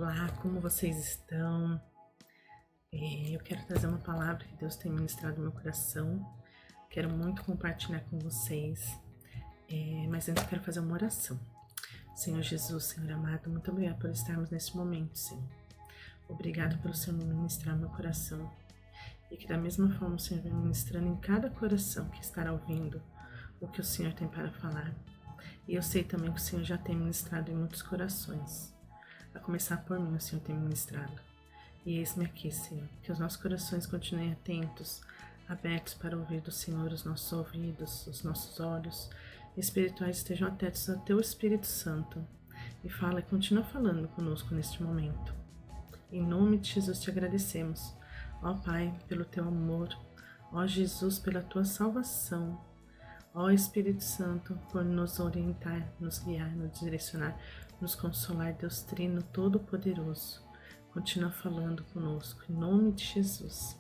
Olá, como vocês estão? Eu quero trazer uma palavra que Deus tem ministrado no meu coração. Quero muito compartilhar com vocês, mas antes eu quero fazer uma oração. Senhor Jesus, Senhor amado, muito obrigado por estarmos nesse momento, Senhor. Obrigado pelo Senhor me ministrar no meu coração. E que da mesma forma o Senhor vem ministrando em cada coração que estará ouvindo o que o Senhor tem para falar. E eu sei também que o Senhor já tem ministrado em muitos corações. A começar por mim, o Senhor tem ministrado. E eis-me aqui, Senhor, que os nossos corações continuem atentos, abertos para ouvir do Senhor, os nossos ouvidos, os nossos olhos espirituais estejam atentos ao Teu Espírito Santo. E fala e continua falando conosco neste momento. Em nome de Jesus te agradecemos, ó Pai, pelo Teu amor, ó Jesus, pela Tua salvação, ó Espírito Santo, por nos orientar, nos guiar, nos direcionar, nos consolar, Deus Trino Todo-Poderoso. Continua falando conosco, em nome de Jesus.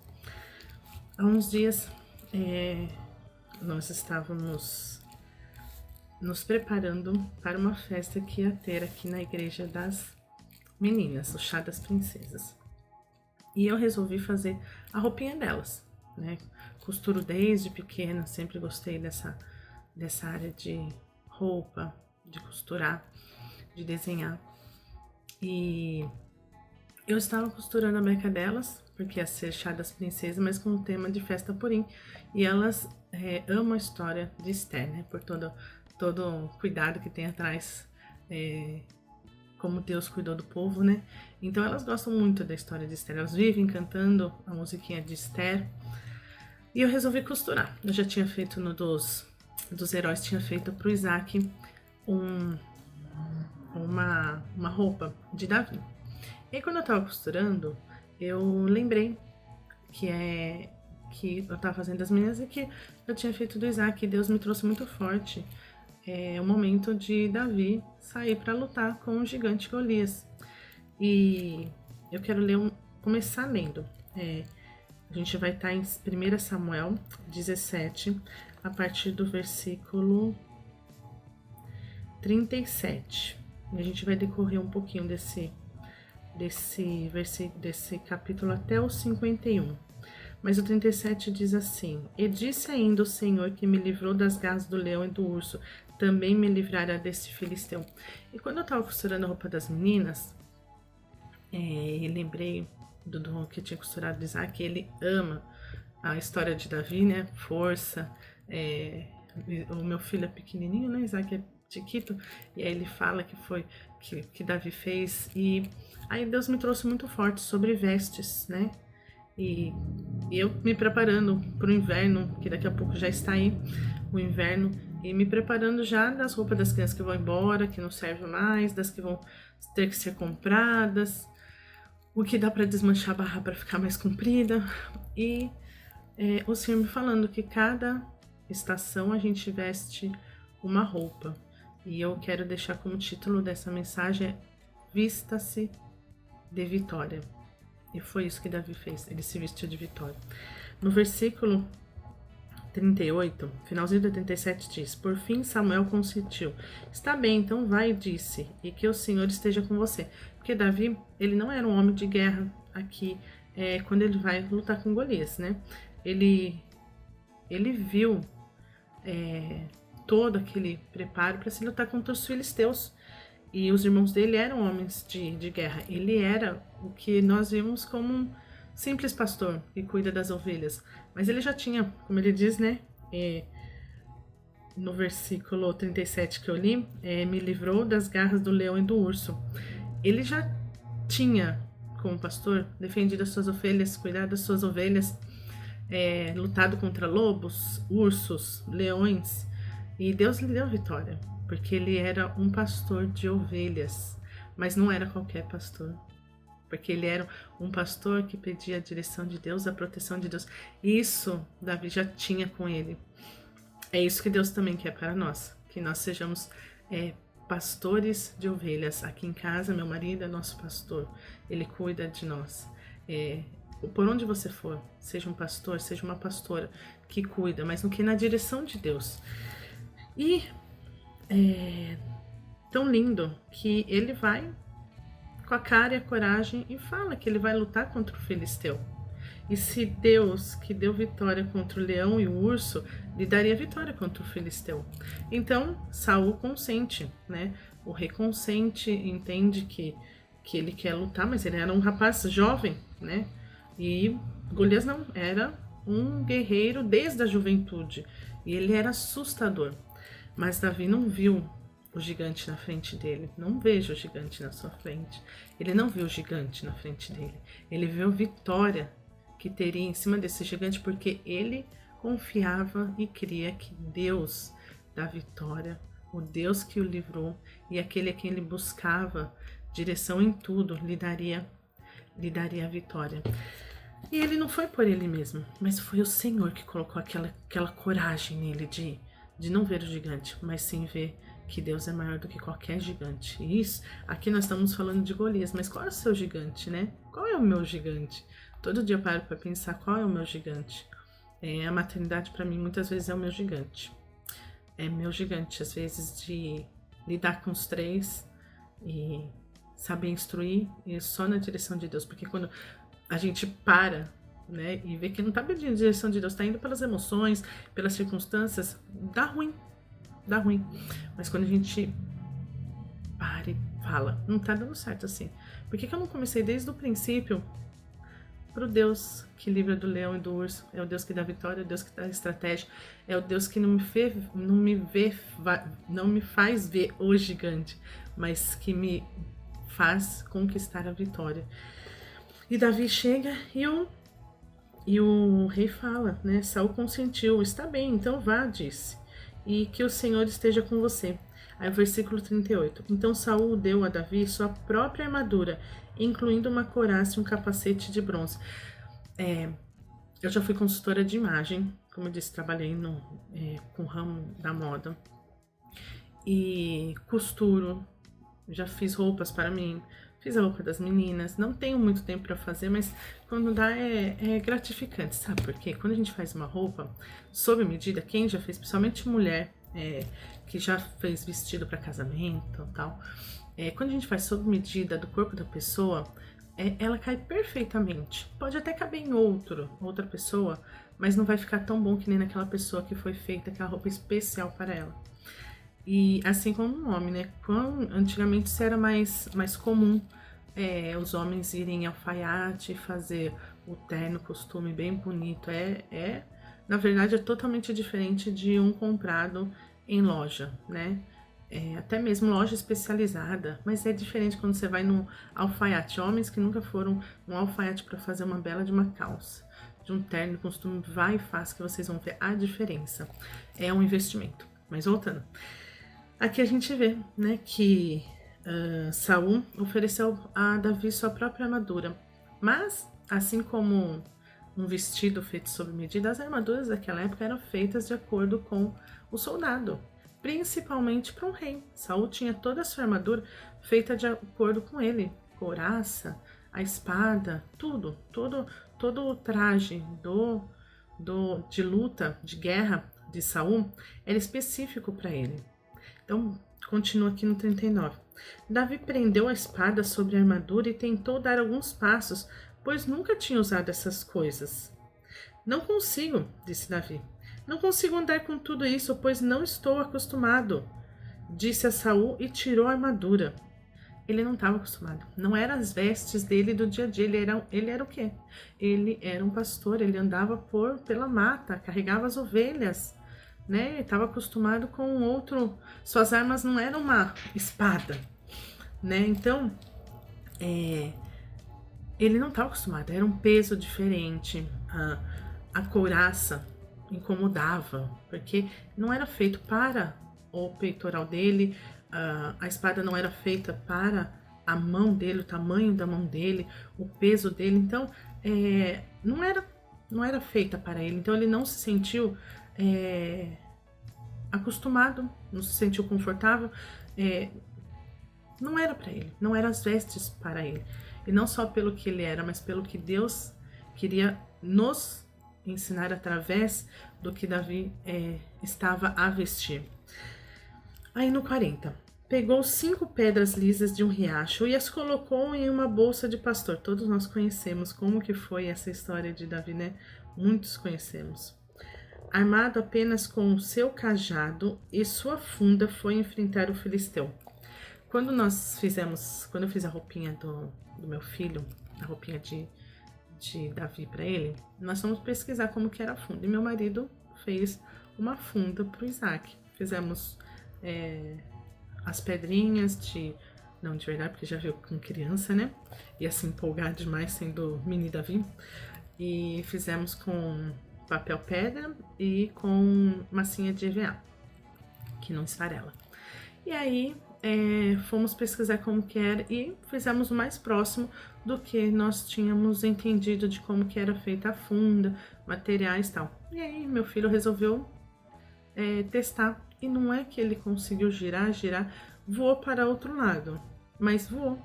Há uns dias nós estávamos nos preparando para uma festa que ia ter aqui na igreja das meninas, o Chá das Princesas. E eu resolvi fazer a roupinha delas, né? Costuro desde pequena, sempre gostei dessa área de roupa, de costurar, de desenhar. E eu estava costurando a beca delas, porque ia ser Chá das Princesas, mas com o tema de festa purim. E elas amam a história de Esther, né? Por todo o cuidado que tem atrás, como Deus cuidou do povo, né? Então elas gostam muito da história de Esther. Elas vivem cantando a musiquinha de Esther. E eu resolvi costurar. Eu já tinha feito no dos heróis, tinha feito pro Isaac uma roupa de Davi. E aí, quando eu tava costurando, eu lembrei que eu tava fazendo as minhas e que eu tinha feito do Isaac. E Deus me trouxe muito forte o momento de Davi sair para lutar com o gigante Golias. E eu quero começar lendo. A gente vai estar em 1 Samuel 17, a partir do versículo 37. E a gente vai decorrer um pouquinho desse capítulo até o 51. Mas o 37 diz assim: E disse ainda o Senhor que me livrou das garras do leão e do urso, também me livrará desse filisteu. E quando eu estava costurando a roupa das meninas, lembrei do que eu tinha costurado do Isaac. Ele ama a história de Davi, né? Força. O meu filho é pequenininho, né? Isaac é chiquito. E aí ele fala que foi que Davi fez. E aí Deus me trouxe muito forte sobre vestes, né? E eu me preparando para o inverno, que daqui a pouco já está aí o inverno, e me preparando já das roupas das crianças que vão embora, que não servem mais, das que vão ter que ser compradas, o que dá para desmanchar a barra para ficar mais comprida. E o Senhor me falando que cada estação a gente veste uma roupa. E eu quero deixar como título dessa mensagem: Vista-se de vitória. E foi isso que Davi fez, ele se vestiu de vitória. No versículo 38, finalzinho do 37 diz: Por fim Samuel consentiu. Está bem, então vai, disse, e que o Senhor esteja com você. Porque Davi, ele não era um homem de guerra aqui, quando ele vai lutar com Golias, né? Ele viu todo aquele preparo para se lutar contra os filisteus. E os irmãos dele eram homens de guerra. Ele era o que nós vimos como um simples pastor que cuida das ovelhas. Mas ele já tinha, como ele diz, né? No versículo 37 que eu li, me livrou das garras do leão e do urso. Ele já tinha, como pastor, defendido as suas ovelhas, cuidado das suas ovelhas, lutado contra lobos, ursos, leões. E Deus lhe deu vitória, porque ele era um pastor de ovelhas, mas não era qualquer pastor, porque ele era um pastor que pedia a direção de Deus, a proteção de Deus. Isso Davi já tinha com ele. É isso que Deus também quer para nós, que nós sejamos pastores de ovelhas. Aqui em casa, meu marido é nosso pastor, ele cuida de nós. Por onde você for, seja um pastor, seja uma pastora que cuida, mas no que na direção de Deus. E tão lindo que ele vai com a cara e a coragem e fala que ele vai lutar contra o filisteu. E se Deus, que deu vitória contra o leão e o urso, lhe daria vitória contra o filisteu. Então, Saul consente, né? O rei consente, entende que ele quer lutar, mas ele era um rapaz jovem, né? E Golias não, era um guerreiro desde a juventude. E ele era assustador. Mas Davi não viu o gigante na frente dele. Não veja o gigante na sua frente. Ele não viu o gigante na frente dele. Ele viu vitória que teria em cima desse gigante, porque ele confiava e cria que Deus da vitória, o Deus que o livrou e aquele a quem ele buscava direção em tudo, lhe daria a vitória. E ele não foi por ele mesmo, mas foi o Senhor que colocou aquela coragem nele de não ver o gigante, mas sim ver que Deus é maior do que qualquer gigante. E isso, aqui nós estamos falando de Golias, mas qual é o seu gigante, né? Qual é o meu gigante? Todo dia eu paro para pensar qual é o meu gigante. A maternidade para mim muitas vezes é o meu gigante. É meu gigante, às vezes, de lidar com os três e saber instruir e só na direção de Deus. Porque quando a gente para, né, e vê que não está pedindo a direção de Deus, está indo pelas emoções, pelas circunstâncias, dá ruim. Mas quando a gente para e fala, não tá dando certo assim. Por que eu não comecei desde o princípio pro Deus que livra do leão e do urso? É o Deus que dá vitória, é o Deus que dá estratégia, é o Deus que não me faz ver o gigante, mas que me faz conquistar a vitória. E Davi chega e o rei fala, né? Saul consentiu, está bem, então vá, disse, e que o Senhor esteja com você. Aí o versículo 38. Então Saul deu a Davi sua própria armadura, incluindo uma couraça e um capacete de bronze. Eu já fui consultora de imagem, como eu disse, trabalhei com o ramo da moda. E costuro, já fiz roupas para mim, fiz a roupa das meninas. Não tenho muito tempo para fazer, mas quando dá é gratificante, sabe? Porque quando a gente faz uma roupa sob medida, quem já fez, principalmente mulher, que já fez vestido para casamento e tal, quando a gente faz sob medida do corpo da pessoa, ela cai perfeitamente. Pode até caber em outra pessoa, mas não vai ficar tão bom que nem naquela pessoa que foi feita aquela roupa especial para ela. E assim como um homem, né? Antigamente isso era mais comum, os homens irem em alfaiate e fazer o terno, costume bem bonito. Na verdade, é totalmente diferente de um comprado em loja, né? Até mesmo loja especializada, mas é diferente quando você vai num alfaiate. Homens que nunca foram num alfaiate para fazer uma bela de uma calça, de um terno, costume, vai e faz, que vocês vão ver a diferença. É um investimento. Mas voltando. Aqui a gente vê, né, que Saul ofereceu a Davi sua própria armadura. Mas, assim como um vestido feito sob medida, as armaduras daquela época eram feitas de acordo com o soldado, principalmente para um rei. Saul tinha toda a sua armadura feita de acordo com ele, couraça, a espada, todo o traje de luta, de guerra de Saul era específico para ele. Então, continua aqui no 39. Davi prendeu a espada sobre a armadura e tentou dar alguns passos, pois nunca tinha usado essas coisas. Não consigo, disse Davi. Não consigo andar com tudo isso, pois não estou acostumado, disse a Saul e tirou a armadura. Ele não estava acostumado. Não eram as vestes dele do dia a dia. Ele era o quê? Ele era um pastor, ele andava pela mata, carregava as ovelhas, né? Ele estava acostumado com outro. Suas armas não eram uma espada, né? Então, ele não estava acostumado. Era um peso diferente. A couraça incomodava, porque não era feito para o peitoral dele. A espada não era feita para a mão dele, o tamanho da mão dele, o peso dele. Então, não era feita para ele. Então, ele não se sentiu acostumado, não se sentiu confortável. Não era para ele, não eram as vestes para ele. E não só pelo que ele era, mas pelo que Deus queria nos ensinar através do que Davi estava a vestir. Aí no 40. pegou 5 pedras lisas de um riacho e as colocou em uma bolsa de pastor. Todos nós conhecemos como que foi essa história de Davi, né? Muitos conhecemos. Armado apenas com o seu cajado e sua funda, foi enfrentar o filisteu. Quando eu fiz a roupinha do meu filho, a roupinha de Davi para ele, nós fomos pesquisar como que era a funda. E meu marido fez uma funda para o Isaac. Fizemos as pedrinhas não de verdade, porque já viu com criança, né? Ia se empolgar demais sendo mini Davi. E fizemos com papel pedra e com massinha de EVA, que não esfarela. E aí fomos pesquisar como que era e fizemos o mais próximo do que nós tínhamos entendido de como que era feita a funda, materiais e tal. E aí meu filho resolveu testar, e não é que ele conseguiu girar, voou para outro lado, mas voou.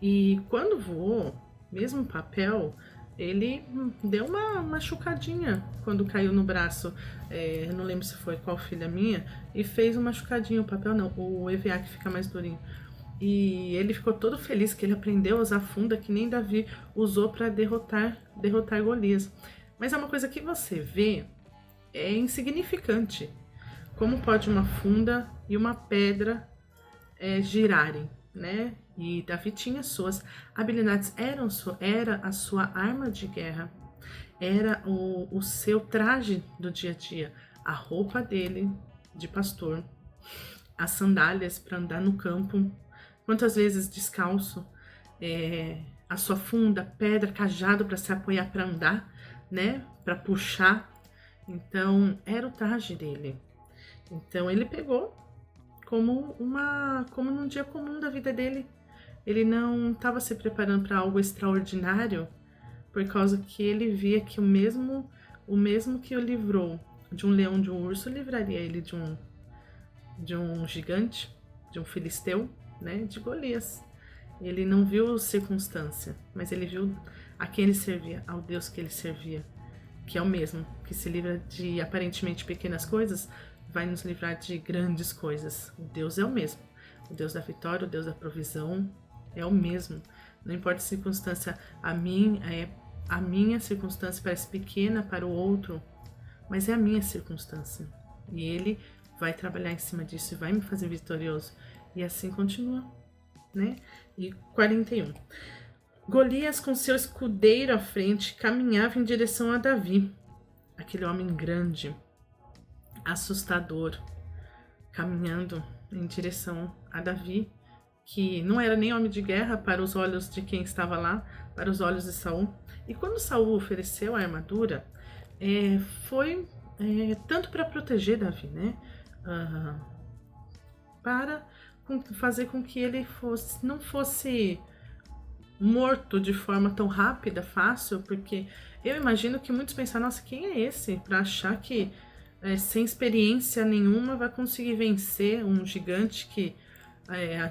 E quando voou, mesmo papel, ele deu uma machucadinha quando caiu no braço. Eu não lembro se foi qual filha minha, e fez uma machucadinha. O papel não, o EVA que fica mais durinho. E ele ficou todo feliz que ele aprendeu a usar funda que nem Davi usou para derrotar Golias. Mas é uma coisa que você vê, é insignificante. Como pode uma funda e uma pedra girarem, né? E Davi tinha suas habilidades, era a sua arma de guerra, era o seu traje do dia a dia, a roupa dele de pastor, as sandálias para andar no campo, quantas vezes descalço, a sua funda, pedra, cajado para se apoiar para andar, né? Para puxar. Então era o traje dele. Então ele pegou como num dia comum da vida dele. Ele não estava se preparando para algo extraordinário, por causa que ele via que o mesmo que o livrou de um leão, de um urso, livraria ele de um gigante, de um filisteu, né, de Golias. Ele não viu circunstância, mas ele viu a quem ele servia, ao Deus que ele servia, que é o mesmo, que se livra de aparentemente pequenas coisas, vai nos livrar de grandes coisas. O Deus é o mesmo. O Deus da vitória, o Deus da provisão é o mesmo. Não importa a circunstância, a minha circunstância parece pequena para o outro, mas é a minha circunstância. E ele vai trabalhar em cima disso e vai me fazer vitorioso. E assim continua, né? E 41. Golias, com seu escudeiro à frente, caminhava em direção a Davi, aquele homem grande, assustador, caminhando em direção a Davi, que não era nem homem de guerra para os olhos de quem estava lá, para os olhos de Saul. E quando Saul ofereceu a armadura, foi tanto para proteger Davi, né? Para fazer com que ele não fosse morto de forma tão rápida, fácil, porque eu imagino que muitos pensam, nossa, quem é esse para achar que sem experiência nenhuma vai conseguir vencer um gigante que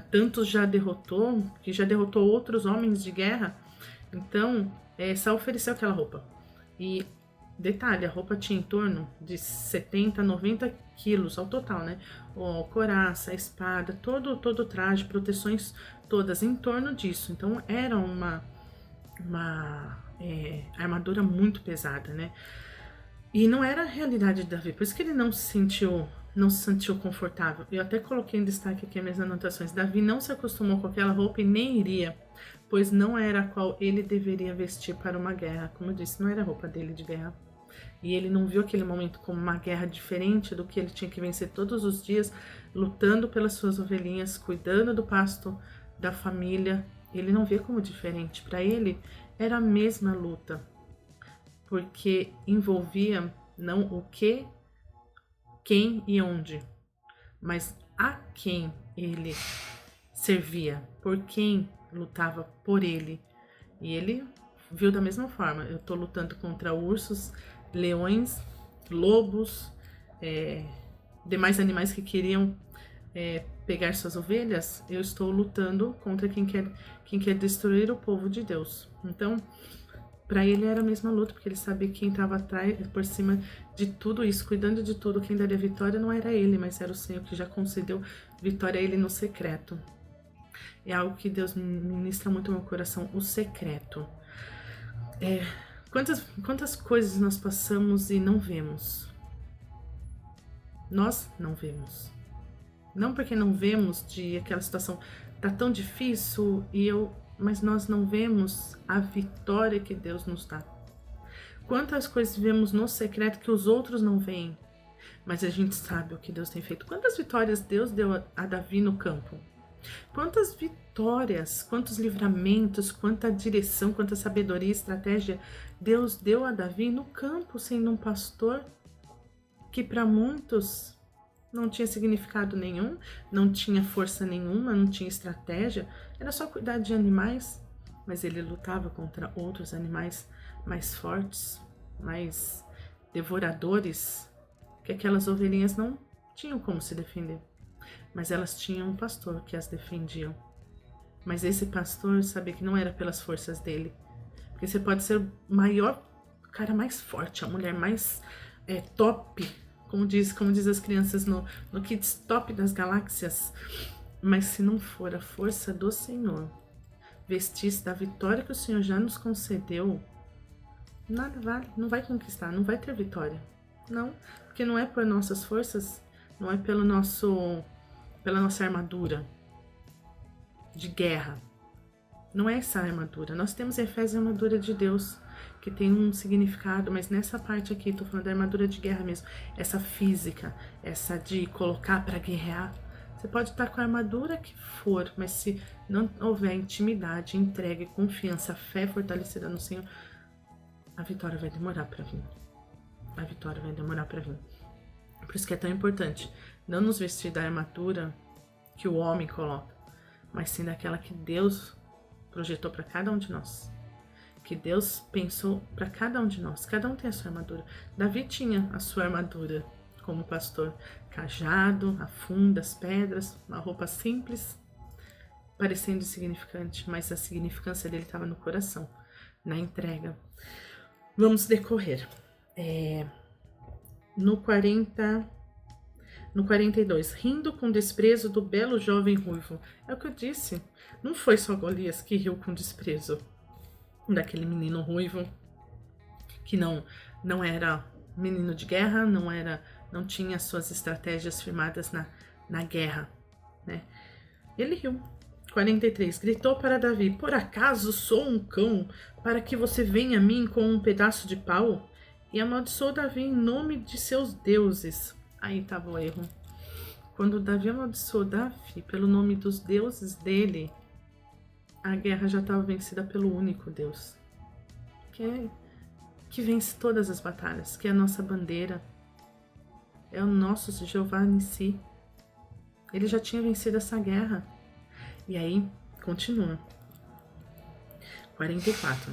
tantos já derrotou, que já derrotou outros homens de guerra. Então, Saul ofereceu aquela roupa. E detalhe, a roupa tinha em torno de 70, 90 quilos ao total, né? A couraça, a espada, todo o traje, proteções todas em torno disso. Então era uma armadura muito pesada, né? E não era a realidade de Davi, por isso que ele não se sentiu confortável. Eu até coloquei em destaque aqui as minhas anotações. Davi não se acostumou com aquela roupa e nem iria, pois não era a qual ele deveria vestir para uma guerra. Como eu disse, não era a roupa dele de guerra. E ele não viu aquele momento como uma guerra diferente do que ele tinha que vencer todos os dias, lutando pelas suas ovelhinhas, cuidando do pasto da família. Ele não via como diferente. Para ele, era a mesma luta, porque envolvia não o que, quem e onde, mas a quem ele servia, por quem lutava por ele. E ele viu da mesma forma. Eu estou lutando contra ursos, leões, lobos, demais animais que queriam pegar suas ovelhas. Eu estou lutando contra quem quer destruir o povo de Deus. Então, Para ele era a mesma luta, porque ele sabia que quem estava atrás, por cima de tudo isso, cuidando de tudo, quem daria vitória não era ele, mas era o Senhor que já concedeu vitória a ele no secreto. É algo que Deus ministra muito no meu coração, o secreto. Quantas coisas nós passamos e não vemos? Nós não vemos. Não porque não vemos de aquela situação tá tão difícil mas nós não vemos a vitória que Deus nos dá. Quantas coisas vemos no secreto que os outros não veem, mas a gente sabe o que Deus tem feito. Quantas vitórias Deus deu a Davi no campo? Quantas vitórias, quantos livramentos, quanta direção, quanta sabedoria e estratégia Deus deu a Davi no campo, sendo um pastor que para muitos não tinha significado nenhum, não tinha força nenhuma, não tinha estratégia, era só cuidar de animais, mas ele lutava contra outros animais mais fortes, mais devoradores, que aquelas ovelhinhas não tinham como se defender, mas elas tinham um pastor que as defendia. Mas esse pastor sabia que não era pelas forças dele, porque você pode ser o maior, o cara mais forte, a mulher mais top, como diz as crianças no Kids Top das galáxias, mas se não for a força do Senhor, vestir-se da vitória que o Senhor já nos concedeu, nada vale, não vai conquistar, não vai ter vitória. Não, porque não é por nossas forças, não é pela nossa armadura de guerra. Não é essa armadura. Nós temos em Efésios a armadura de Deus, que tem um significado, mas nessa parte aqui, tô falando da armadura de guerra mesmo, essa física, essa de colocar para guerrear. Você pode estar com a armadura que for, mas se não houver intimidade, entrega, confiança, fé fortalecida no Senhor, a vitória vai demorar para vir. A vitória vai demorar para vir. Por isso que é tão importante não nos vestir da armadura que o homem coloca, mas sim daquela que Deus projetou para cada um de nós. Que Deus pensou para cada um de nós. Cada um tem a sua armadura. Davi tinha a sua armadura como pastor. Cajado, a funda, as pedras, uma roupa simples, parecendo insignificante, mas a significância dele estava no coração, na entrega. Vamos decorrer. No 42, rindo com desprezo do belo jovem ruivo. É o que eu disse. Não foi só Golias que riu com desprezo daquele menino ruivo, que não era menino de guerra, não tinha suas estratégias firmadas na guerra, né? Ele riu. 43, gritou para Davi: por acaso sou um cão para que você venha a mim com um pedaço de pau? E amaldiçoou Davi em nome de seus deuses. Aí estava o erro. Quando Davi amaldiçoou Davi pelo nome dos deuses dele, a guerra já estava vencida pelo único Deus, que vence todas as batalhas, que é a nossa bandeira, é o nosso Jeová Nissi. Ele já tinha vencido essa guerra. E aí, continua. 44,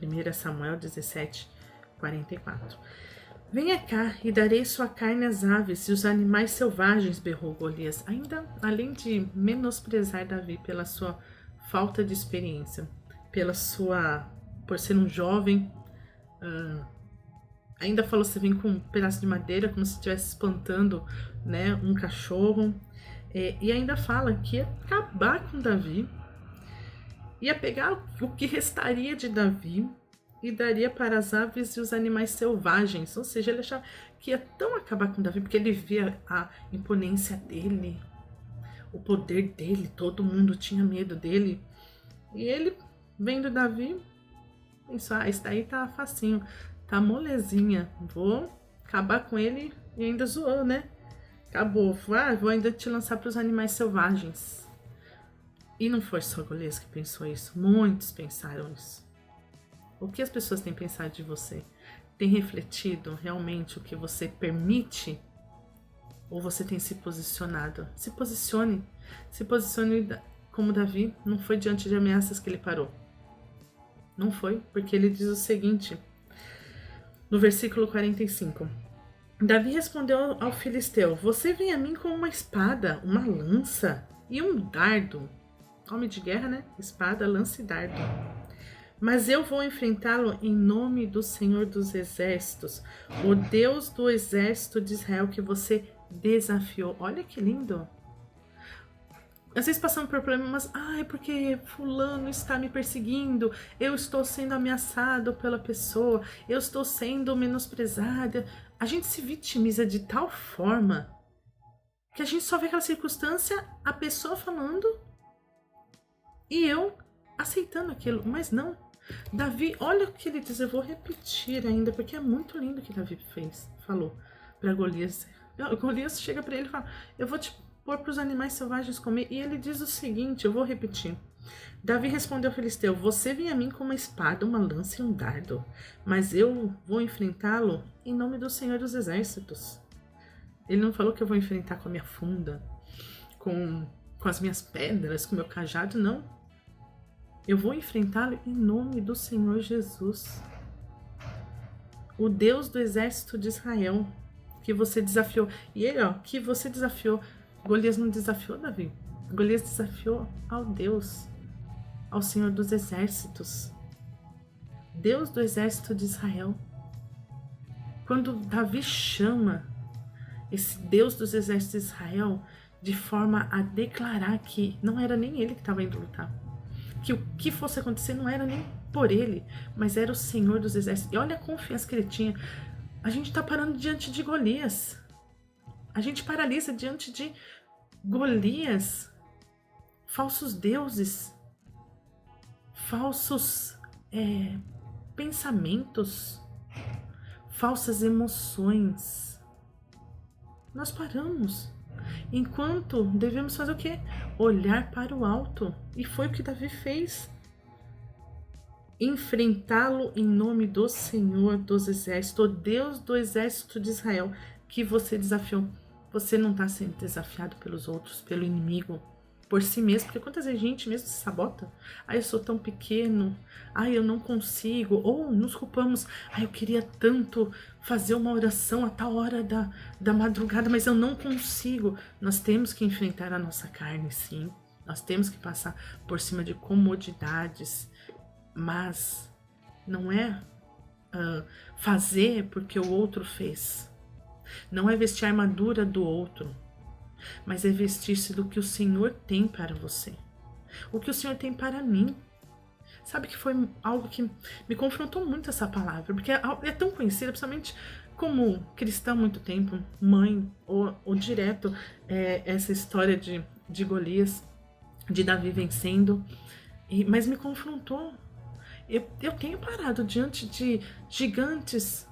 1 Samuel 17, 44. Venha cá e darei sua carne às aves e os animais selvagens, berrou Golias, ainda além de menosprezar Davi pela sua falta de experiência, por ser um jovem, ainda falou: você vem com um pedaço de madeira, como se estivesse espantando, né, um cachorro, e ainda fala que ia acabar com Davi, ia pegar o que restaria de Davi e daria para as aves e os animais selvagens. Ou seja, ele achava que ia tão acabar com Davi, porque ele via a imponência dele, o poder dele, todo mundo tinha medo dele. E ele, vendo Davi, pensou: isso daí tá facinho, tá molezinha, vou acabar com ele. E ainda zoou, né? Acabou, vou ainda te lançar para os animais selvagens. E não foi só Golias que pensou isso, muitos pensaram isso. O que as pessoas têm pensado de você? Tem refletido realmente o que você permite? Ou você tem se posicionado? Se posicione como Davi. Não foi diante de ameaças que ele parou. Não foi, porque ele diz o seguinte, no versículo 45. Davi respondeu ao filisteu: você vem a mim com uma espada, uma lança e um dardo. Homem de guerra, né? Espada, lança e dardo. Mas eu vou enfrentá-lo em nome do Senhor dos Exércitos, o Deus do exército de Israel que você desafiou. Olha que lindo! Às vezes passando por problemas, ai, porque fulano está me perseguindo, eu estou sendo ameaçado pela pessoa, eu estou sendo menosprezada. A gente se vitimiza de tal forma que a gente só vê aquela circunstância, a pessoa falando e eu aceitando aquilo, mas não. Davi, olha o que ele diz, eu vou repetir ainda, porque é muito lindo o que Davi falou para Golias. Golias chega para ele e fala, eu vou te pôr para os animais selvagens comer, e ele diz o seguinte, eu vou repetir. Davi respondeu ao filisteu, você vem a mim com uma espada, uma lança e um dardo, mas eu vou enfrentá-lo em nome do Senhor dos Exércitos. Ele não falou que eu vou enfrentar com a minha funda, com as minhas pedras, com o meu cajado, não. Eu vou enfrentá-lo em nome do Senhor Jesus, o Deus do exército de Israel, que você desafiou. E ele, que você desafiou. Golias não desafiou Davi. Golias desafiou ao Deus, ao Senhor dos exércitos, Deus do exército de Israel. Quando Davi chama esse Deus dos exércitos de Israel de forma a declarar que não era nem ele que estava indo lutar, que o que fosse acontecer não era nem por ele, mas era o Senhor dos exércitos. E olha a confiança que ele tinha. A gente está parando diante de Golias. A gente paralisa diante de Golias, falsos deuses, falsos pensamentos, falsas emoções. Nós paramos. Enquanto devemos fazer o quê? Olhar para o alto. E foi o que Davi fez. Enfrentá-lo em nome do Senhor dos Exércitos, o Deus do exército de Israel, que você desafiou. Você não está sendo desafiado pelos outros, pelo inimigo, por si mesmo. Porque quantas vezes a gente mesmo se sabota? Ah, eu sou tão pequeno. Ah, eu não consigo. Ou nos culpamos. Ah, eu queria tanto fazer uma oração a tal hora da madrugada, mas eu não consigo. Nós temos que enfrentar a nossa carne, sim. Nós temos que passar por cima de comodidades. Mas não é fazer porque o outro fez. Não é vestir a armadura do outro, mas é vestir-se do que o Senhor tem para você. O que o Senhor tem para mim. Sabe que foi algo que me confrontou muito essa palavra, porque é tão conhecida, principalmente como cristã há muito tempo, mãe, ou direto, essa história de Golias, de Davi vencendo, mas me confrontou. Eu tenho parado diante de gigantes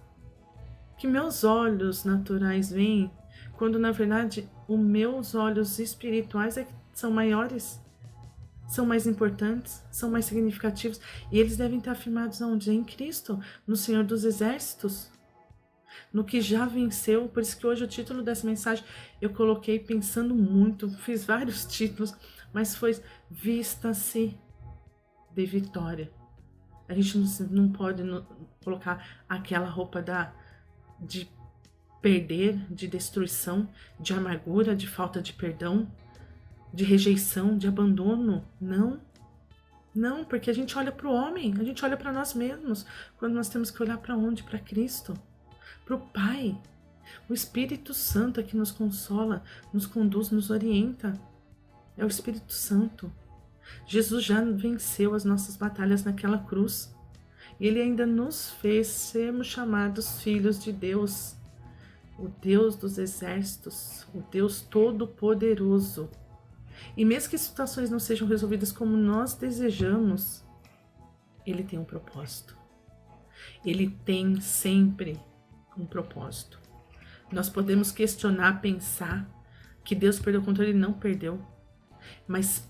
que meus olhos naturais veem, quando na verdade os meus olhos espirituais são maiores, são mais importantes, são mais significativos, e eles devem estar afirmados aonde? Em Cristo, no Senhor dos Exércitos, no que já venceu. Por isso que hoje o título dessa mensagem eu coloquei pensando muito, fiz vários títulos, mas foi Vista-se de vitória. A gente não pode colocar aquela roupa de perder, de destruição, de amargura, de falta de perdão, de rejeição, de abandono. Não, porque a gente olha para o homem, a gente olha para nós mesmos, quando nós temos que olhar para onde? Para Cristo, para o Pai. O Espírito Santo é que nos consola, nos conduz, nos orienta. É o Espírito Santo. Jesus já venceu as nossas batalhas naquela cruz. E Ele ainda nos fez sermos chamados filhos de Deus, o Deus dos exércitos, o Deus Todo-Poderoso. E mesmo que situações não sejam resolvidas como nós desejamos, Ele tem um propósito. Ele tem sempre um propósito. Nós podemos questionar, pensar que Deus perdeu o controle. Ele não perdeu. Mas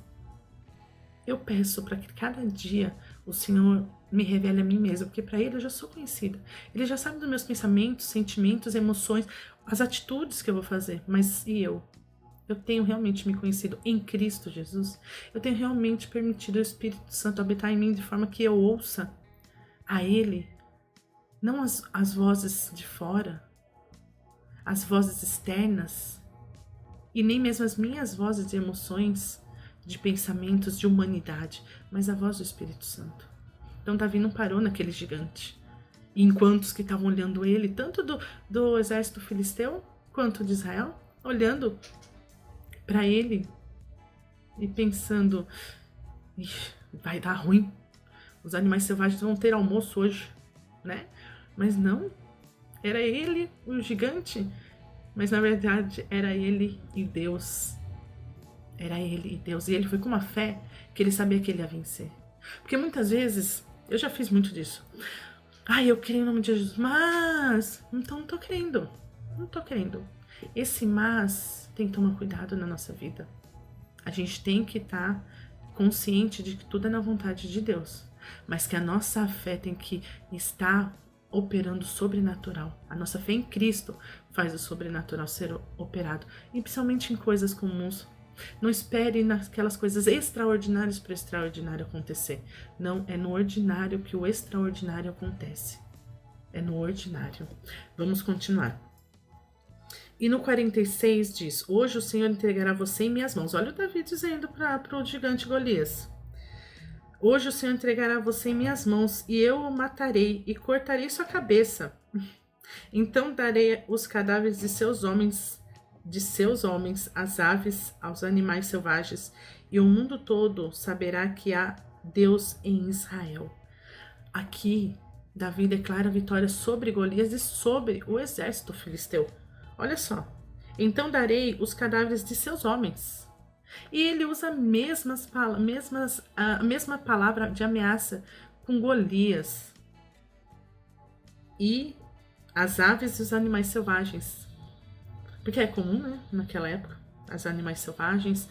eu peço para que cada dia o Senhor me revele a mim mesma, porque para Ele eu já sou conhecida. Ele já sabe dos meus pensamentos, sentimentos, emoções, as atitudes que eu vou fazer. Mas e eu? Eu tenho realmente me conhecido em Cristo Jesus? Eu tenho realmente permitido o Espírito Santo habitar em mim de forma que eu ouça a Ele, não as vozes de fora, as vozes externas, e nem mesmo as minhas vozes de emoções, de pensamentos, de humanidade, mas a voz do Espírito Santo. Então Davi não parou naquele gigante. E enquanto os que estavam olhando ele, tanto do exército filisteu quanto de Israel, olhando para ele e pensando, vai dar ruim, os animais selvagens vão ter almoço hoje, né? Mas não, era ele, o gigante, mas na verdade era ele e Deus. Era ele e Deus. E ele foi com uma fé que ele sabia que ele ia vencer. Porque muitas vezes, eu já fiz muito disso. Eu creio em nome de Jesus, mas... Então não tô crendo. Não tô crendo. Esse mas tem que tomar cuidado na nossa vida. A gente tem que estar consciente de que tudo é na vontade de Deus. Mas que a nossa fé tem que estar operando sobrenatural. A nossa fé em Cristo faz o sobrenatural ser operado. E principalmente em coisas comuns. Não espere naquelas coisas extraordinárias para o extraordinário acontecer. Não, é no ordinário que o extraordinário acontece. É no ordinário. Vamos continuar. E no 46 diz, hoje o Senhor entregará você em minhas mãos. Olha o Davi dizendo para o gigante Golias. Hoje o Senhor entregará você em minhas mãos e eu o matarei e cortarei sua cabeça. Então darei os cadáveres de seus homens, às aves, aos animais selvagens, e o mundo todo saberá que há Deus em Israel. Aqui, Davi declara vitória sobre Golias e sobre o exército filisteu. Olha só. Então darei os cadáveres de seus homens. E ele usa a mesma palavra de ameaça com Golias. E as aves e os animais selvagens. Porque é comum, né, naquela época, os animais selvagens,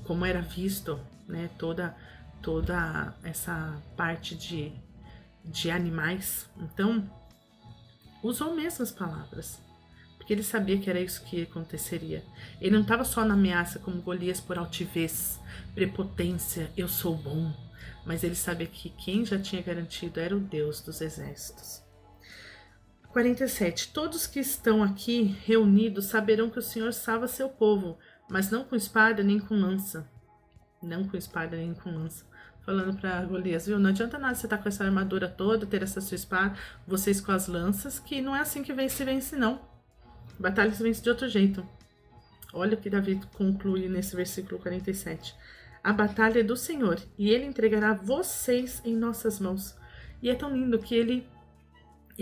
como era visto, né, toda essa parte de animais. Então, usou mesmo as palavras, porque ele sabia que era isso que aconteceria. Ele não estava só na ameaça como Golias por altivez, prepotência, eu sou bom, mas ele sabia que quem já tinha garantido era o Deus dos exércitos. 47. Todos que estão aqui reunidos saberão que o Senhor salva seu povo, mas não com espada nem com lança. Não com espada nem com lança. Falando para Golias, viu? Não adianta nada você estar com essa armadura toda, ter essa sua espada, vocês com as lanças, que não é assim que vence, não. Batalha se vence de outro jeito. Olha o que Davi conclui nesse versículo 47. A batalha é do Senhor, e ele entregará vocês em nossas mãos. E é tão lindo que ele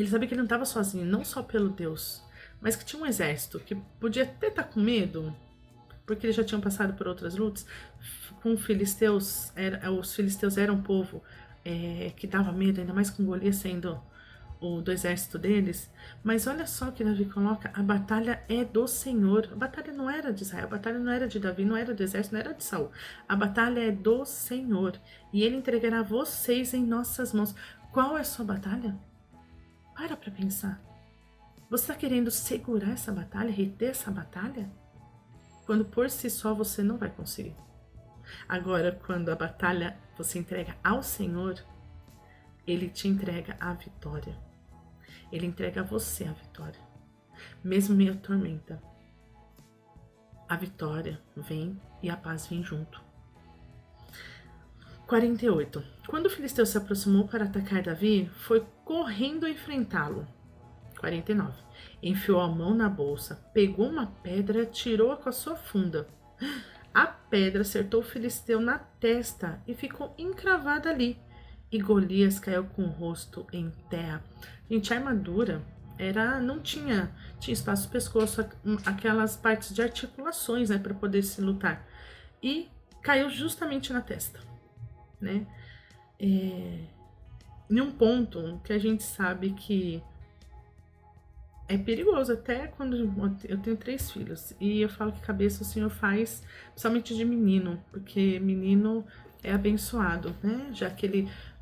sabia que ele não estava sozinho, não só pelo Deus, mas que tinha um exército que podia até estar com medo, porque eles já tinham passado por outras lutas com filisteus. Os filisteus eram um povo que dava medo, ainda mais com Golias sendo o do exército deles. Mas olha só o que Davi coloca, a batalha é do Senhor. A batalha não era de Israel, a batalha não era de Davi, não era do exército, não era de Saul. A batalha é do Senhor, e ele entregará vocês em nossas mãos. Qual é a sua batalha? Para pensar. Você está querendo segurar essa batalha, reter essa batalha? Quando por si só você não vai conseguir. Agora, quando a batalha você entrega ao Senhor, Ele te entrega a vitória. Ele entrega a você a vitória. Mesmo meio tormenta, a vitória vem e a paz vem junto. 48. Quando o filisteu se aproximou para atacar Davi, foi correndo enfrentá-lo. 49. Enfiou a mão na bolsa, pegou uma pedra e atirou-a com a sua funda. A pedra acertou o filisteu na testa e ficou encravada ali. E Golias caiu com o rosto em terra. Gente, a armadura não tinha espaço no pescoço, aquelas partes de articulações, né, para poder se lutar. E caiu justamente na testa, né? Em um ponto que a gente sabe que é perigoso, até quando eu tenho 3 filhos, e eu falo que cabeça o Senhor faz, principalmente de menino, porque menino é abençoado, né? Já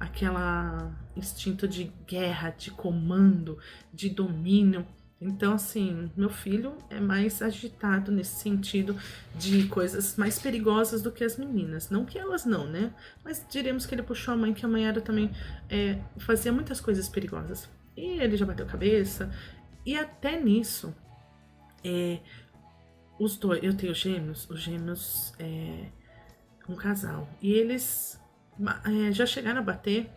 aquela instinto de guerra, de comando, de domínio. Então, assim, meu filho é mais agitado nesse sentido de coisas mais perigosas do que as meninas. Não que elas não, né? Mas diremos que ele puxou a mãe, que a mãe era também, fazia muitas coisas perigosas. E ele já bateu cabeça. E até nisso, os dois, eu tenho gêmeos, os gêmeos é um casal. E eles Já chegaram a bater,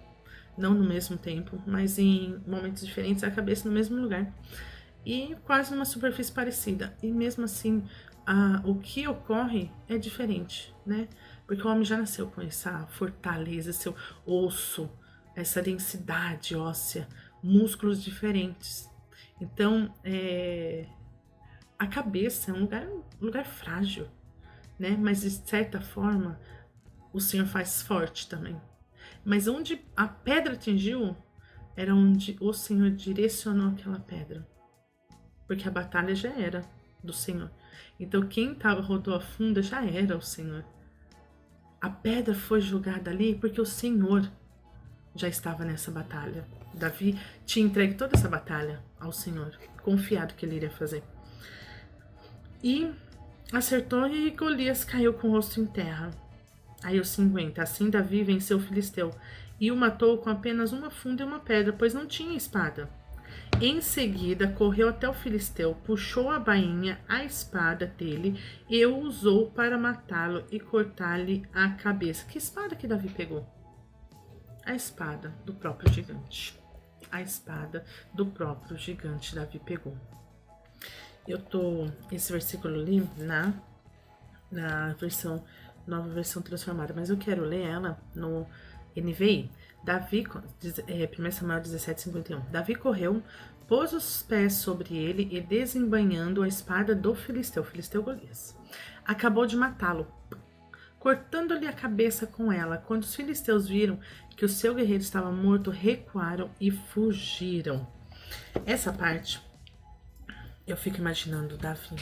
não no mesmo tempo, mas em momentos diferentes, a cabeça no mesmo lugar. E quase numa superfície parecida. E mesmo assim, o que ocorre é diferente, né? Porque o homem já nasceu com essa fortaleza, seu osso, essa densidade óssea, músculos diferentes. Então, a cabeça é um lugar frágil, né? Mas de certa forma, o Senhor faz forte também. Mas onde a pedra atingiu, era onde o Senhor direcionou aquela pedra. Porque a batalha já era do Senhor. Então quem rodou a funda já era o Senhor. A pedra foi jogada ali porque o Senhor já estava nessa batalha. Davi tinha entregue toda essa batalha ao Senhor, confiado que ele iria fazer. E acertou e Golias caiu com o rosto em terra. Aí o 50. Assim Davi venceu o filisteu e o matou com apenas uma funda e uma pedra, pois não tinha espada. Em seguida, correu até o filisteu, puxou a bainha, a espada dele, e o usou para matá-lo e cortar-lhe a cabeça. Que espada que Davi pegou? A espada do próprio gigante. A espada do próprio gigante Davi pegou. Esse versículo ali na versão, nova versão transformada, mas eu quero ler ela no NVI. 1 Samuel 17:51. Davi correu, pôs os pés sobre ele e, desembainhando a espada do filisteu Golias, acabou de matá-lo, cortando-lhe a cabeça com ela. Quando os filisteus viram que o seu guerreiro estava morto, recuaram e fugiram. Essa parte, eu fico imaginando Davi.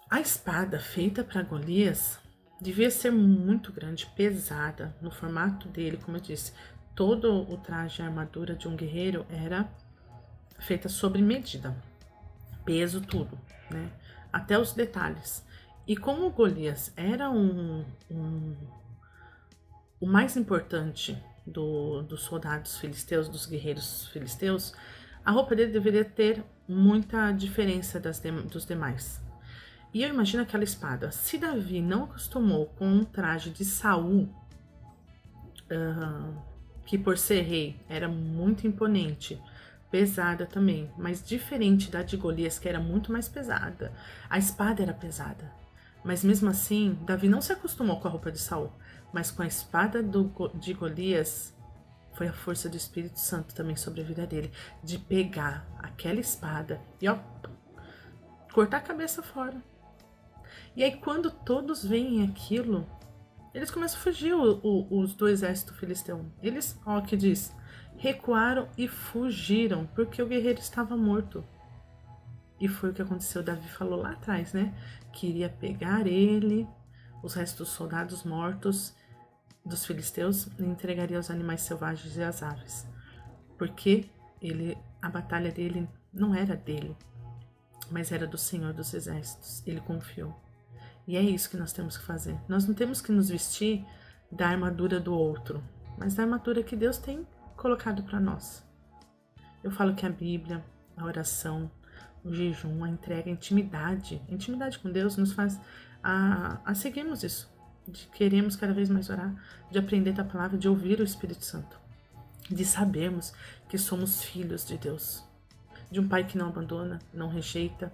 A espada feita para Golias devia ser muito grande, pesada, no formato dele, como eu disse. Todo o traje e a armadura de um guerreiro era feita sob medida, peso, tudo, né? Até os detalhes. E como Golias era o mais importante dos soldados filisteus, dos guerreiros filisteus, a roupa dele deveria ter muita diferença dos demais. E eu imagino aquela espada. Se Davi não acostumou com um traje de Saul, que por ser rei era muito imponente, pesada também, mas diferente da de Golias, que era muito mais pesada. A espada era pesada, mas mesmo assim, Davi não se acostumou com a roupa de Saul, mas com a espada de Golias, foi a força do Espírito Santo também sobre a vida dele, de pegar aquela espada e cortar a cabeça fora. E aí quando todos veem aquilo, eles começam a fugir, os do exército filisteu. Eles, que diz, recuaram e fugiram, porque o guerreiro estava morto. E foi o que aconteceu, Davi falou lá atrás, né? Que iria pegar ele, os restos dos soldados mortos dos filisteus, e entregaria aos animais selvagens e às aves. Porque a batalha dele não era dele, mas era do Senhor dos Exércitos. Ele confiou. E é isso que nós temos que fazer. Nós não temos que nos vestir da armadura do outro, mas da armadura que Deus tem colocado para nós. Eu falo que a Bíblia, a oração, o jejum, a entrega, a intimidade com Deus nos faz a seguirmos isso. De queremos cada vez mais orar, de aprender da palavra, de ouvir o Espírito Santo, de sabermos que somos filhos de Deus, de um Pai que não abandona, não rejeita,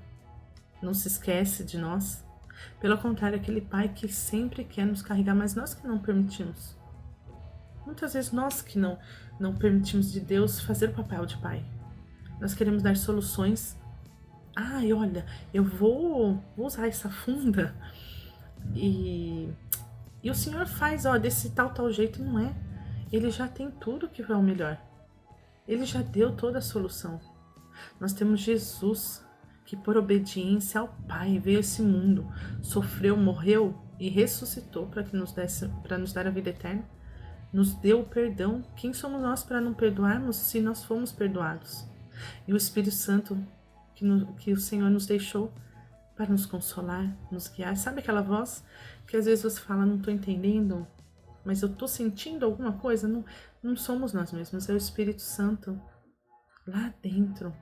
não se esquece de nós. Pelo contrário, aquele pai que sempre quer nos carregar, mas nós que não permitimos. Muitas vezes nós que não permitimos de Deus fazer o papel de pai. Nós queremos dar soluções. Olha, eu vou usar essa funda e o Senhor faz, desse tal jeito, e não é. Ele já tem tudo que é o melhor. Ele já deu toda a solução. Nós temos Jesus, que por obediência ao Pai veio a esse mundo, sofreu, morreu e ressuscitou para nos dar a vida eterna, nos deu o perdão. Quem somos nós para não perdoarmos se nós fomos perdoados? E o Espírito Santo que o Senhor nos deixou para nos consolar, nos guiar. Sabe aquela voz que às vezes você fala, não estou entendendo, mas eu estou sentindo alguma coisa? Não somos nós mesmos, é o Espírito Santo lá dentro,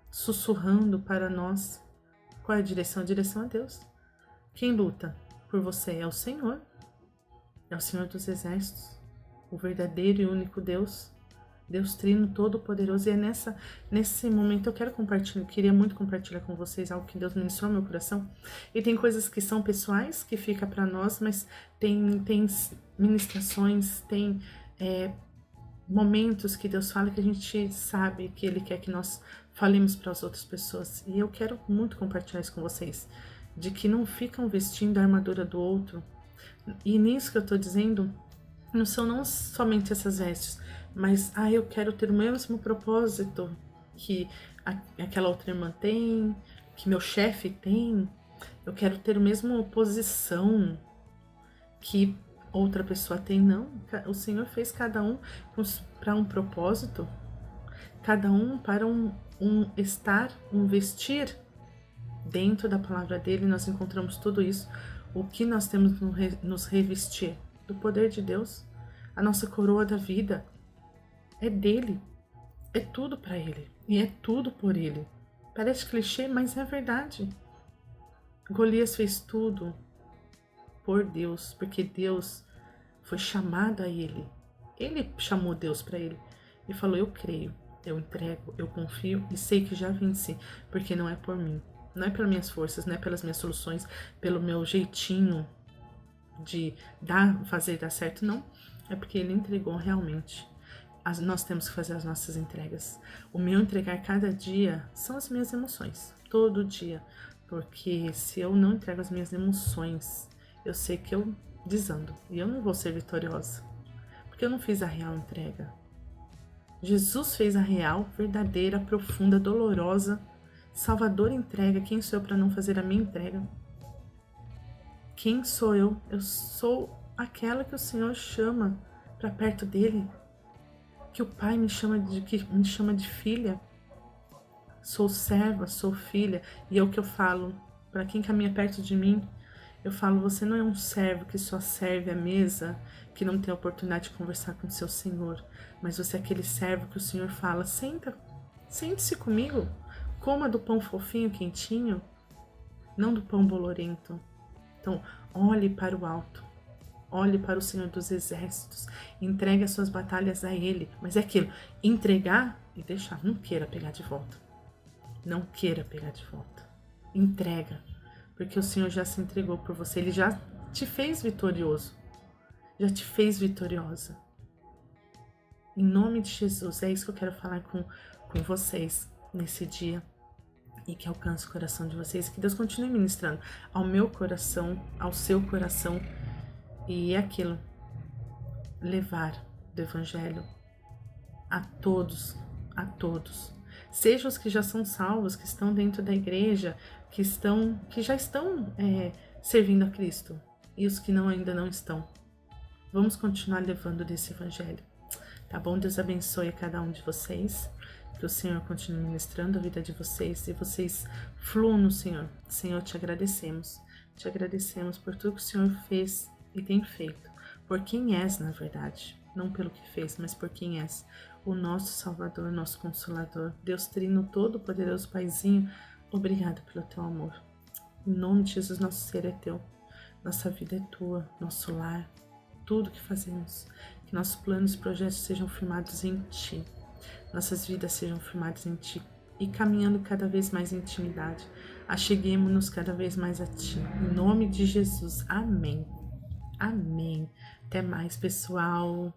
sussurrando para nós. Qual é a direção? A direção a Deus. Quem luta por você é o Senhor. É o Senhor dos Exércitos, o verdadeiro e único Deus, Deus Trino Todo-Poderoso. E é nesse momento eu queria muito compartilhar com vocês algo que Deus ministrou no meu coração. E tem coisas que são pessoais, que fica para nós, mas tem ministrações, tem momentos que Deus fala que a gente sabe que Ele quer que nós falemos para as outras pessoas. E eu quero muito compartilhar isso com vocês, de que não ficam vestindo a armadura do outro. E nisso que eu tô dizendo, não são não somente essas vestes, mas eu quero ter o mesmo propósito que aquela outra irmã tem, que meu chefe tem. Eu quero ter a mesma posição que outra pessoa tem. Não, o Senhor fez cada um para um propósito, cada um para um vestir. Dentro da palavra dele nós encontramos tudo isso. O que nós temos nos revestir? Do poder de Deus. A nossa coroa da vida é dele. É tudo para ele. E é tudo por ele. Parece clichê, mas é verdade. Golias fez tudo por Deus, porque Deus foi chamado a ele. Ele chamou Deus para ele e falou: eu creio, eu entrego, eu confio e sei que já venci, porque não é por mim. Não é pelas minhas forças, não é pelas minhas soluções, pelo meu jeitinho de fazer dar certo, não. É porque ele entregou realmente. Nós temos que fazer as nossas entregas. O meu entregar cada dia são as minhas emoções, todo dia. Porque se eu não entrego as minhas emoções, eu sei que eu desando e eu não vou ser vitoriosa. Porque eu não fiz a real entrega. Jesus fez a real, verdadeira, profunda, dolorosa, Salvador entrega. Quem sou eu para não fazer a minha entrega? Quem sou eu? Eu sou aquela que o Senhor chama para perto dele, que o Pai me chama de filha. Sou serva, sou filha, e é o que eu falo para quem caminha perto de mim. Eu falo: você não é um servo que só serve à mesa, que não tem a oportunidade de conversar com o seu Senhor, mas você é aquele servo que o Senhor fala: sente-se comigo. Coma do pão fofinho, quentinho, não do pão bolorento. Então, olhe para o alto. Olhe para o Senhor dos Exércitos. Entregue as suas batalhas a Ele. Mas é aquilo, entregar e deixar. Não queira pegar de volta. Não queira pegar de volta. Entrega. Porque o Senhor já se entregou por você. Ele já te fez vitorioso. Já te fez vitoriosa. Em nome de Jesus, é isso que eu quero falar com vocês nesse dia. E que alcance o coração de vocês, que Deus continue ministrando ao meu coração, ao seu coração, e é aquilo, levar do Evangelho a todos, sejam os que já são salvos, que estão dentro da igreja, que já estão servindo a Cristo, e os que ainda não estão. Vamos continuar levando desse Evangelho, tá bom? Deus abençoe a cada um de vocês. Que o Senhor continue ministrando a vida de vocês e vocês fluam no Senhor. Senhor, te agradecemos. Te agradecemos por tudo que o Senhor fez e tem feito. Por quem és, na verdade. Não pelo que fez, mas por quem és. O nosso Salvador, nosso Consolador. Deus Trino Todo-Poderoso, Paizinho. Obrigado pelo teu amor. Em nome de Jesus, nosso ser é teu. Nossa vida é tua. Nosso lar. Tudo que fazemos. Que nossos planos e projetos sejam firmados em ti. Nossas vidas sejam firmadas em Ti e caminhando cada vez mais em intimidade. Acheguemo-nos cada vez mais a Ti. Em nome de Jesus. Amém. Amém. Até mais, pessoal.